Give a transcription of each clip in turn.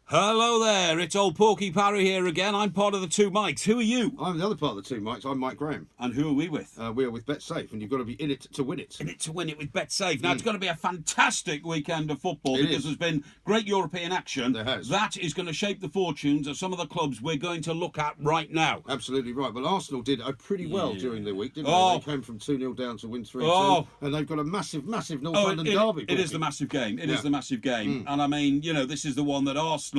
Hello there, it's old Porky Parry here again. I'm part of the two Mikes. Who are you? I'm the other part of the two Mikes. I'm Mike Graham. And who are we with? We are with BetSafe, and you've got to be in it to win it. In it to win it with BetSafe. Now, it's going to be a fantastic weekend of football because there's been great European action. There has. That is going to shape the fortunes of some of the clubs we're going to look at right now. Absolutely right. Well, Arsenal did pretty well during the week, didn't they? They came from 2-0 down to win 3-2, and they've got a massive North London derby. It is the massive game. It is the massive game. And I mean, you know, this is the one that Arsenal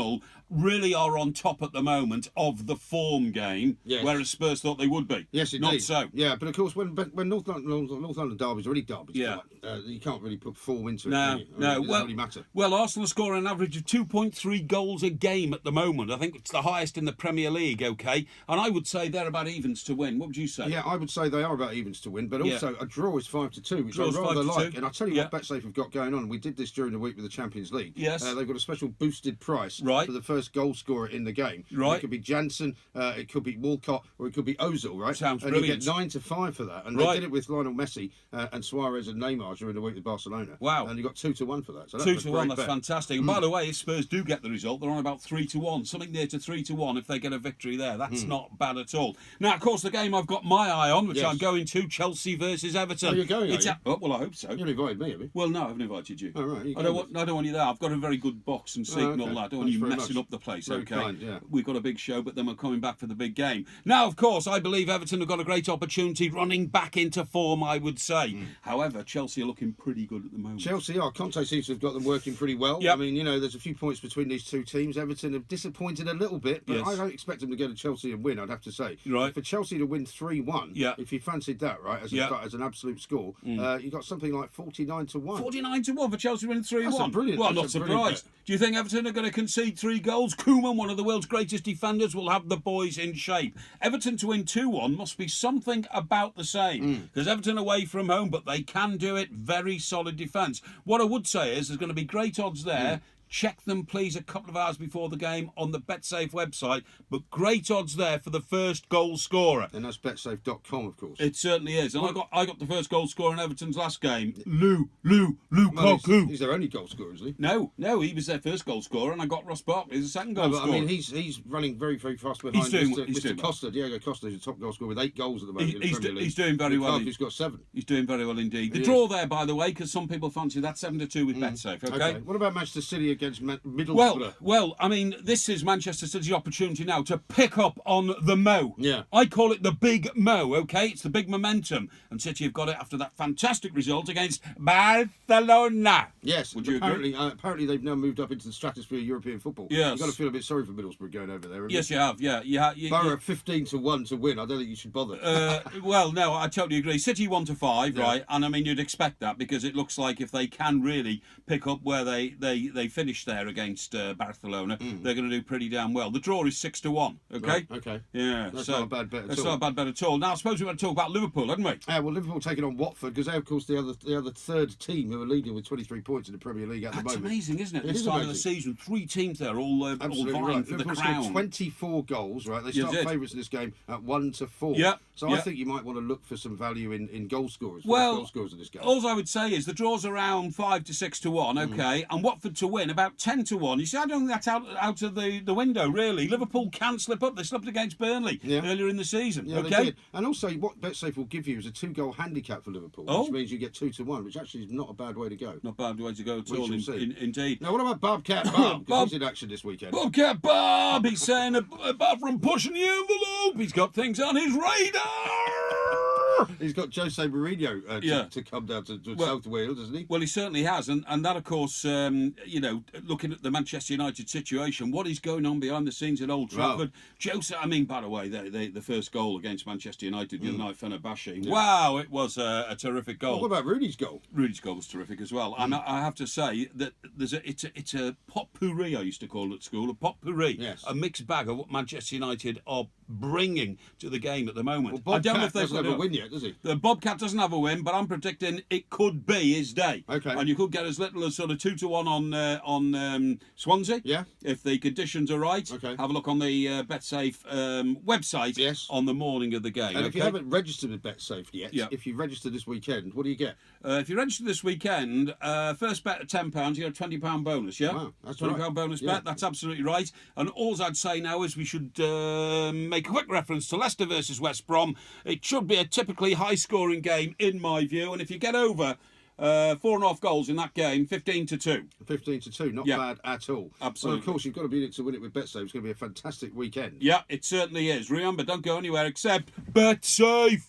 really are on top at the moment of the form game, whereas Spurs thought they would be. Yes, indeed. Not so. Yeah, but of course, when North London derbies are really derbies, you can't really put form into it. No. It doesn't really matter. Well, Arsenal score an average of 2.3 goals a game at the moment. I think it's the highest in the Premier League, okay? And I would say they're about evens to win. What would you say? Yeah, I would say they are about evens to win, but also a draw is 5-2, which Draw's I rather 5-2. like. And I'll tell you what BetSafe have got going on. We did this during the week with the Champions League. Yes. They've got a special boosted price for the first goal scorer in the game. Right. It could be Jansen, it could be Walcott, or it could be Ozil, right? Sounds and brilliant. you get 9-5 for that. And they did it with Lionel Messi and Suarez and Neymar during the week with Barcelona. Wow. And you got 2-1 for that. So 2-1, that's fantastic. And by the way, if Spurs do get the result, they're on about 3-1, something near to 3-1 if they get a victory there. That's not bad at all. Now, of course, the game I've got my eye on, which I'm going to, Chelsea versus Everton. Oh, you're going, are you? Well, I hope so. You invited me, have you? Well, no, I haven't invited you. Oh, right. I don't want you there. I've got a very good box and seat and all that. I don't want you messing up the place, Very okay? kind, yeah. We've got a big show, but then we're coming back for the big game. Now, of course, I believe Everton have got a great opportunity running back into form, I would say. However, Chelsea are looking pretty good at the moment. Chelsea are. Conte seems to have got them working pretty well. Yep. I mean, you know, there's a few points between these two teams. Everton have disappointed a little bit, but I don't expect them to go to Chelsea and win, I'd have to say. Right. For Chelsea to win 3-1, if you fancied that, right, as an absolute score, you got something like 49-1. 49-1 for Chelsea winning 3-1. That's brilliant. Well, I'm not surprised. Do you think Everton are going to concede 3 goals? Koeman, one of the world's greatest defenders, will have the boys in shape. Everton to win 2-1 must be something about the same. Because Everton away from home, but they can do it. Very solid defence. What I would say is there's going to be great odds there. Check them, please, a couple of hours before the game on the BetSafe website. But great odds there for the first goal scorer. And that's betsafe.com, of course. It certainly is. And I got the first goal scorer in Everton's last game. Lukaku. He's their only goal scorer, isn't he? No, he was their first goal scorer, and I got Ross Barkley as a second goal scorer. I mean, he's running very, very fast behind Mr. Costa. Diego Costa is the top goal scorer with 8 goals at the moment in the Premier League. He's doing very well. He's got 7. He's doing very well indeed. The draw there, by the way, because some people fancy that 7-2 with BetSafe. Okay. What about Manchester City against Middlesbrough? Well, I mean, this is Manchester City's opportunity now to pick up on the Mo. Yeah. I call it the big Mo, okay? It's the big momentum. And City have got it after that fantastic result against Barcelona. Yes. Would you agree? Apparently they've now moved up into the stratosphere of European football. Yes. You've got to feel a bit sorry for Middlesbrough going over there. Yes, you have. Yeah. Borough 15-1 to win. I don't think you should bother. Well, no, I totally agree. City 1-5, right? And I mean, you'd expect that because it looks like if they can really pick up where they finished there against Barcelona, they're going to do pretty damn well. The draw is 6-1. Okay. Right, okay. Yeah. That's not a bad bet at all. That's not a bad bet at all. Now, I suppose we want to talk about Liverpool, hadn't we? Yeah. Well, Liverpool taking on Watford because they're of course the other third team who are leading with 23 points in the Premier League at the moment. That's amazing, isn't it? It this is time amazing. of the season, 3 teams there, all vying for the Liverpool crown. scored 24 goals. Right. They start favourites in this game at 1-4. Yeah. So I think you might want to look for some value in goal scorers. Well, goal scorers in this game. All I would say is the draw's around 5 to 6-1, okay, and Watford to win about 10-1. You see, I don't think that's out of the window, really. Liverpool can slip up. They slipped against Burnley earlier in the season. Yeah, okay. they did. And also, what BetSafe will give you is a 2-goal handicap for Liverpool, which means you get 2-1, which actually is not a bad way to go. Not a bad way to go at all, indeed. Now, what about Bobcat Bob? Because he's in action this weekend. Bobcat Bob, he's saying, apart from pushing the envelope, he's got things on his radar. He's got Jose Mourinho to come down to South Wales, doesn't he? Well, he certainly has, and that, of course, looking at the Manchester United situation, what is going on behind the scenes at Old Trafford? Jose, I mean, by the way, the first goal against Manchester United the other night, Fenerbahce. Yeah. Wow, it was a terrific goal. Well, what about Rooney's goal? Rooney's goal was terrific as well, and I have to say that it's a potpourri, I used to call it at school, a potpourri, a mixed bag of what Manchester United are bringing to the game at the moment. Well, I don't know if doesn't have a win yet, does he? The Bobcat doesn't have a win, but I'm predicting it could be his day. Okay. And you could get as little as sort of 2-1 on Swansea. Yeah. If the conditions are right. Okay. Have a look on the BetSafe website. Yes. On the morning of the game. And if you haven't registered with BetSafe yet, Yeah. if you register this weekend, what do you get? If you register this weekend, first bet at £10, you get a £20 bonus, yeah? Wow, that's £20 right. bonus Yeah. bet, that's absolutely right. And all I'd say now is we should make a quick reference to Leicester versus West Brom. It should be a typically high-scoring game, in my view, and if you get over 4.5 goals in that game, 15-2. 15-2, not bad at all. Absolutely. Well, of course, you've got to be in it to win it with BetSafe. It's going to be a fantastic weekend. Yeah, it certainly is. Remember, don't go anywhere except BetSafe.